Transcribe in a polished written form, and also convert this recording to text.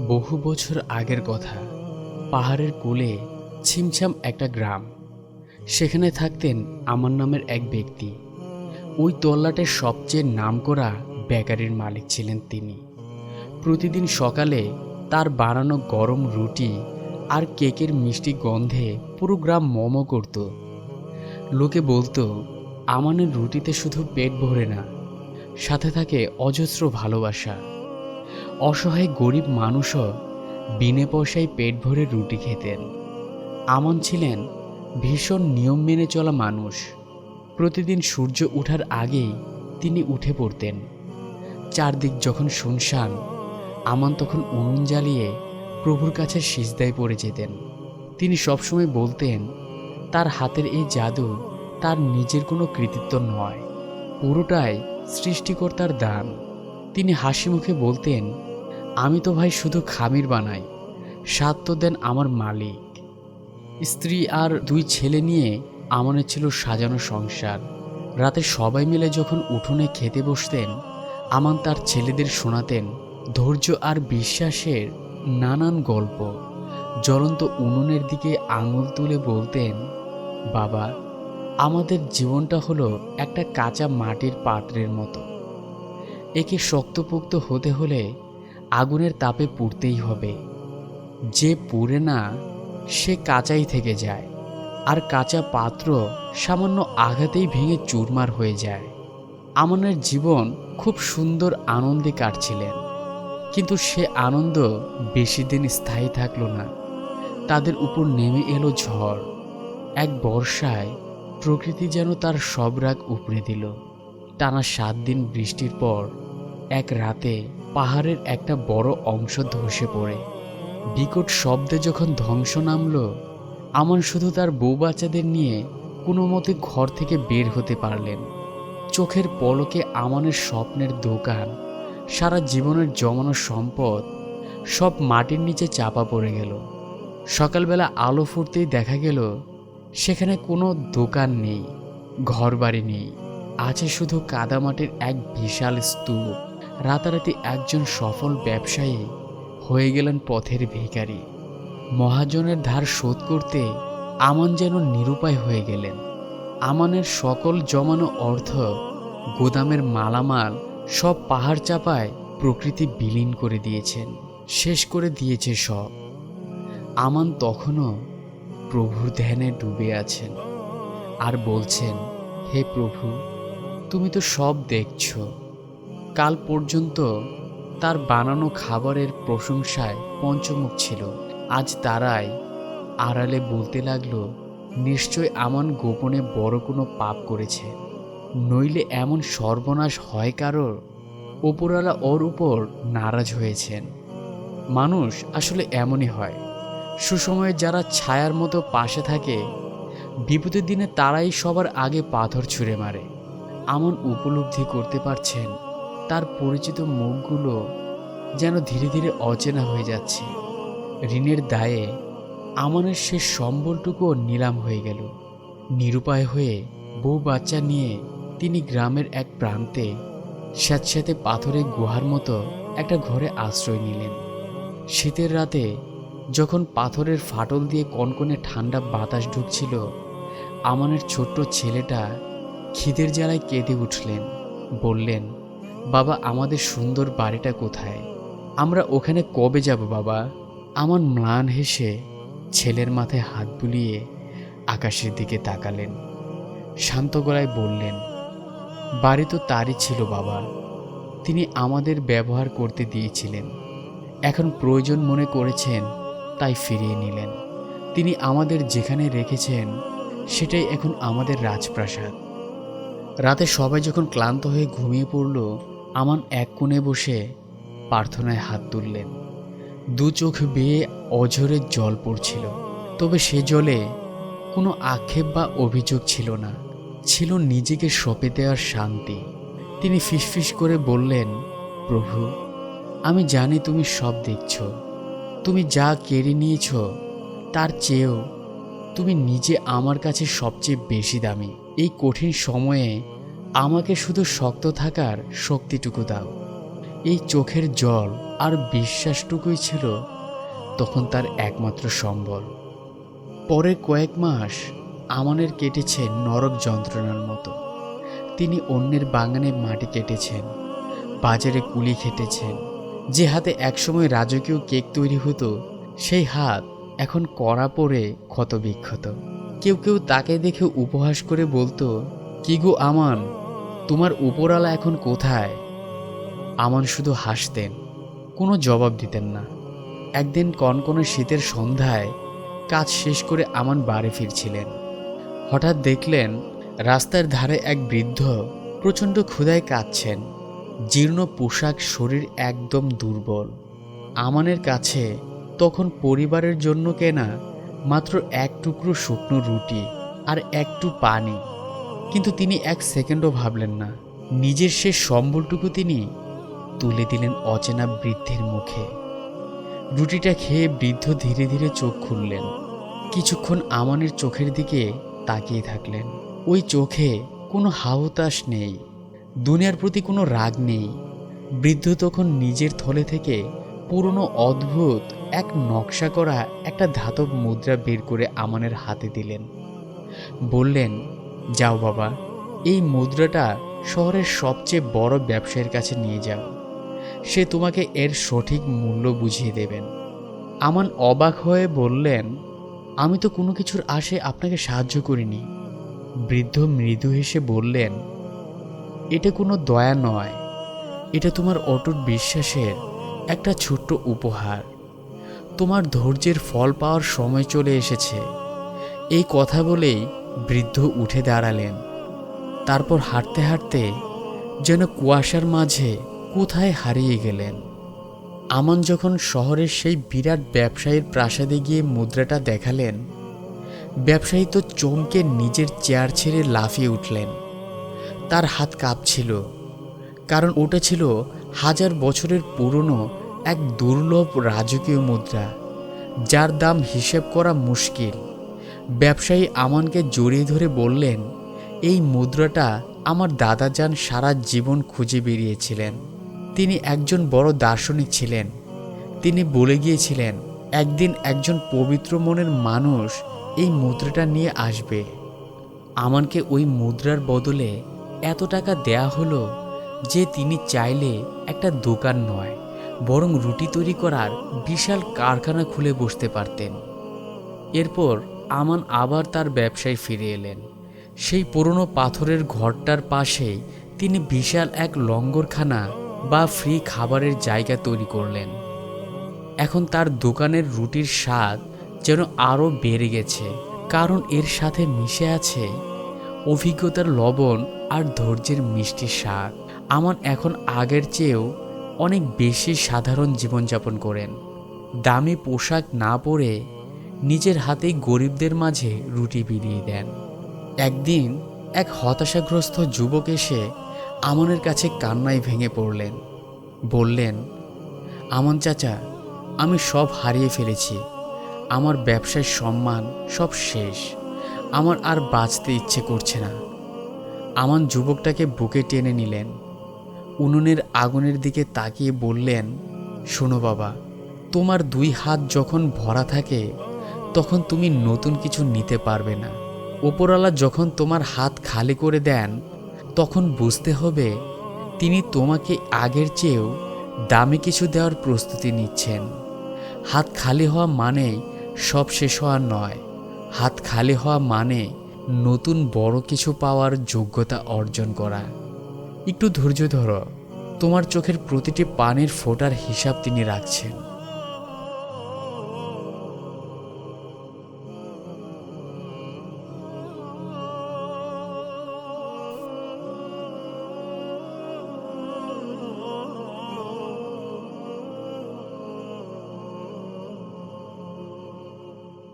বহু বছর আগের কথা। পাহাড়ের কোলে ছিমছাম একটা গ্রাম। সেখানে থাকতেন আমান নামের এক ব্যক্তি। ওই তল্লাটের সবচেয়ে নামকরা বেকারির মালিক ছিলেন তিনি। প্রতিদিন সকালে তার বানানো গরম রুটি আর কেকের মিষ্টি গন্ধে পুরো গ্রাম মম করত। লোকে বলতো, আমানের রুটিতে শুধু পেট ভরে না, সাথে থাকে অজস্র ভালোবাসা। অসহায় গরিব মানুষও বিনে পয়সায় পেট ভরে রুটি খেতেন। আমান ছিলেন ভীষণ নিয়ম মেনে চলা মানুষ। প্রতিদিন সূর্য ওঠার আগেই তিনি উঠে পড়তেন। চারদিক যখন শুনশান, আমান তখন উনুন জ্বালিয়ে প্রভুর কাছে সিজদায় পড়ে যেতেন। তিনি সবসময় বলতেন, তার হাতের এই জাদু তার নিজের কোনো কৃতিত্ব নয়, পুরোটাই সৃষ্টিকর্তার দান। তিনি হাসি মুখে বলতেন, আমি তো ভাই শুধু খামির বানাই, স্বাদ তো দেন আমার মালিক। স্ত্রী আর দুই ছেলে নিয়ে আমানের ছিল সাজানো সংসার। রাতে সবাই মিলে যখন উঠোনে খেতে বসতেন, আমান তার ছেলেদের শোনাতেন ধৈর্য আর বিশ্বাসের নানান গল্প। জ্বলন্ত উনুনের দিকে আঙুল তুলে বলতেন, বাবা, আমাদের জীবনটা হলো একটা কাঁচা মাটির পাত্রের মতো। একে শক্তপোক্ত হতে হলে আগুনের তাপে পুড়তেই হবে। যে পুড়ে না সে কাঁচাই থেকে যায়, আর কাঁচা পাত্র সামান্য আঘাতেই ভেঙে চুরমার হয়ে যায়। আমানের জীবন খুব সুন্দর আনন্দে কাটছিলেন, কিন্তু সে আনন্দ বেশি দিন স্থায়ী থাকলো না। তাদের উপর নেমে এলো ঝড়। এক বর্ষায় প্রকৃতি যেন তার সব রাগ উপড়ে দিল। টানা 7 দিন বৃষ্টির পর এক রাতে পাহাড়ের একটা বড় অংশ ধসে পড়ে। বিকট শব্দে যখন ধ্বংস নামল, আমান শুধু তার বউ বাচ্চাদের নিয়ে কোনো মতে ঘর থেকে বের হতে পারলেন। চোখের পলকে আমানের স্বপ্নের দোকান, সারা জীবনের জমানো সম্পদ সব মাটির নিচে চাপা পড়ে গেল। সকালবেলা আলো ফুটতেই দেখা গেল সেখানে কোনো দোকান নেই, ঘরবাড়ি নেই, আছে শুধু কাদামাটির এক বিশাল স্তূপ। রাতারাতি একজন সফল ব্যবসায়ী হয়ে গেলেন পথের ভিখারি। মহাজনের ধার শোধ করতে আমান যেন নিরুপায় হয়ে গেলেন। আমানের সকল জমানো অর্থ, গোদামের মালামাল সব পাহাড় চাপায় প্রকৃতি বিলীন করে দিয়েছেন, শেষ করে দিয়েছে সব। আমান তখনও প্রভুর ধ্যানে ডুবে আছেন আর বলছেন, হে প্রভু, তুমি তো সব দেখছো। কাল পর্যন্ত তার বানানো খাবারের প্রশংসায় পঞ্চমুখ ছিল। আজ তারাই আড়ালে বলতে লাগলো, নিশ্চয় আমান গোপনে বড় কোনো পাপ করেছে, নইলে এমন সর্বনাশ হয় কারোর। ওপরওয়ালা ওর উপর নারাজ হয়েছেন। মানুষ আসলে এমনই হয়। সুসময়ে যারা ছায়ার মতো পাশে থাকে, বিপদের দিনে তারাই সবার আগে পাথর ছুঁড়ে মারে। আমান উপলব্ধি করতে পারছেন তার পরিচিত মুখগুলো যেন ধীরে ধীরে অচেনা হয়ে যাচ্ছে। ঋণের দায়ে আমানের শেষ সম্বলটুকুও নিলাম হয়ে গেল। নিরুপায় হয়ে বউ বাচ্চা নিয়ে তিনি গ্রামের এক প্রান্তে স্যাঁতস্যাঁতে পাথরের গুহার মতো একটা ঘরে আশ্রয় নিলেন। শীতের রাতে যখন পাথরের ফাটল দিয়ে কনকনে ঠান্ডা বাতাস ঢুকছিল, আমানের ছোট্ট ছেলেটা খিদের জ্বালায় কেঁদে উঠলেন। বললেন, বাবা, আমাদের সুন্দর বাড়িটা কোথায়? আমরা ওখানে কবে যাব বাবা? আমান ম্লান হেসে ছেলের মাথায় হাত বুলিয়ে আকাশের দিকে তাকালেন। শান্ত গলায় বললেন, বাড়ি তো তারই ছিল বাবা, তিনি আমাদের ব্যবহার করতে দিয়েছিলেন। এখন প্রয়োজন মনে করেছেন তাই ফিরিয়ে নিলেন। তিনি আমাদের যেখানে রেখেছেন সেটাই এখন আমাদের রাজপ্রাসাদ। রাতে সবাই যখন ক্লান্ত হয়ে ঘুমিয়ে পড়ল, আমান এক কোণে বসে প্রার্থনায় হাত তুললেন। দু চোখ বেয়ে অঝরে জল পড়ছিল, তবে সে জলে কোনো আক্ষেপ বা অভিযোগ ছিল না, ছিল নিজেকে সঁপে দেওয়ার শান্তি। তিনি ফিসফিস করে বললেন, প্রভু, আমি জানি তুমি সব দেখছ। তুমি যা কেড়ে নিয়েছ তার চেয়েও তুমি নিজে আমার কাছে সবচেয়ে বেশি দামি। এই কঠিন সময়ে আমাকে শুধু শক্ত থাকার শক্তিটুকু দাও। এই চোখের জল আর বিশ্বাসটুকুই ছিল তখন তার একমাত্র সম্বল। পরের কয়েক মাস আমানের কেটেছে নরক যন্ত্রণার মতো। তিনি অন্যের বাগানে মাটি কেটেছেন, বাজারে কুলি খেটেছেন। যে হাতে একসময় রাজকীয় কেক তৈরি হতো, সেই হাত এখন কড়া পড়ে ক্ষতবিক্ষত। কেউ কেউ তাকে দেখে উপহাস করে বলতো, কি গো আমান, তোমার উপরওয়ালা এখন কোথায়? আমান শুধু হাসতেন, কোনো জবাব দিতেন না। একদিন কনকনে শীতের সন্ধ্যায় কাজ শেষ করে আমান বাড়ি ফিরছিলেন। হঠাৎ দেখলেন রাস্তার ধারে এক বৃদ্ধ প্রচণ্ড ক্ষুধায় কাঁদছেন। জীর্ণ পোশাক, শরীর একদম দুর্বল। আমানের কাছে তখন পরিবারের জন্য কেনা মাত্র এক টুকরো শুকনো রুটি আর একটু পানি। কিন্তু তিনি এক সেকেন্ডও ভাবলেন না। নিজের শেষ সম্বলটুকু তিনি তুলে দিলেন অচেনা বৃদ্ধের মুখে। রুটিটা খেয়ে বৃদ্ধ ধীরে ধীরে চোখ খুললেন। কিছুক্ষণ আমানের চোখের দিকে তাকিয়ে থাকলেন। ওই চোখে কোনো হাহুতাশ নেই, দুনিয়ার প্রতি কোনো রাগ নেই। বৃদ্ধ তখন নিজের থলে থেকে পুরনো অদ্ভুত এক নকশা করা একটা ধাতব মুদ্রা বের করে আমানের হাতে দিলেন। বললেন, যাও বাবা, এই মুদ্রাটা শহরের সবচেয়ে বড় ব্যবসায়ীর কাছে নিয়ে যাও। সে তোমাকে এর সঠিক মূল্য বুঝিয়ে দেবেন। আমান অবাক হয়ে বললেন, আমি তো কোনো কিছুর আশে আপনাকে সাহায্য করিনি। বৃদ্ধ মৃদু হেসে বললেন, এটা কোনো দয়া নয়, এটা তোমার অটুট বিশ্বাসের একটা ছোট্ট উপহার। তোমার ধৈর্যের ফল পাওয়ার সময় চলে এসেছে। এই কথা বলেই বৃদ্ধ উঠে দাঁড়ালেন। তারপর হাঁটতে হাঁটতে যেন কুয়াশার মাঝে কোথায় হারিয়ে গেলেন। আমান যখন শহরের সেই বিরাট ব্যবসায়ীর প্রাসাদে গিয়ে মুদ্রাটা দেখালেন, ব্যবসায়ী তো চমকে নিজের চেয়ার ছেড়ে লাফিয়ে উঠলেন। তার হাত কাঁপছিল, কারণ ওটা ছিল 1000 বছরের পুরনো এক দুর্লভ রাজকীয় মুদ্রা, যার দাম হিসেব করা মুশকিল। ব্যবসায়ী আমানকে জড়িয়ে ধরে বললেন, এই মুদ্রাটা আমার দাদাজান সারা জীবন খুঁজে বেরিয়েছিলেন। তিনি একজন বড় দার্শনিক ছিলেন। তিনি বলে গিয়েছিলেন, একদিন একজন পবিত্র মনের মানুষ এই মুদ্রাটা নিয়ে আসবে। আমানকে ওই মুদ্রার বদলে এত টাকা দেয়া হলো যে তিনি চাইলে একটা দোকান নয়, বরং রুটি তৈরি করার বিশাল কারখানা খুলে বসতে পারতেন। এরপর আমান আবার তার ব্যবসায় ফিরে এলেন। সেই পুরনো পাথরের ঘরটার পাশেই তিনি বিশাল এক লঙ্গরখানা বা ফ্রি খাবারের জায়গা তৈরি করলেন। এখন তার দোকানের রুটির স্বাদ যেন আরও বেড়ে গেছে, কারণ এর সাথে মিশে আছে অভিজ্ঞতার লবণ আর ধৈর্যের মিষ্টি স্বাদ। আমান এখন আগের চেয়েও অনেক বেশি সাধারণ জীবনযাপন করেন। দামি পোশাক না পরে নিজের হাতেই গরিবদের মাঝে রুটি বিলিয়ে দেন। একদিন এক হতাশাগ্রস্ত যুবক এসে আমানের কাছে কান্নায় ভেঙে পড়লেন। বললেন, আমান চাচা, আমি সব হারিয়ে ফেলেছি। আমার ব্যবসার সম্মান সব শেষ। আমার আর বাঁচতে ইচ্ছে করছে না। আমান যুবকটাকে বুকে টেনে নিলেন, উনুনের আগুনের দিকে তাকিয়ে বললেন, শোনো বাবা, তোমার 2 হাত যখন ভরা থাকে তখন তুমি নতুন কিছু নিতে পারবে না। ওপরওয়ালা যখন তোমার হাত খালি করে দেন, তখন বুঝতে হবে তিনি তোমাকে আগের চেয়েও দামি কিছু দেওয়ার প্রস্তুতি নিচ্ছেন। হাত খালি হওয়া মানে সব শেষ হওয়া নয়। হাত খালি হওয়া মানে নতুন বড় কিছু পাওয়ার যোগ্যতা অর্জন করা। একটু ধৈর্য ধরো, তোমার চোখের প্রতিটি পানির ফোঁটার হিসাব তিনি রাখছেন।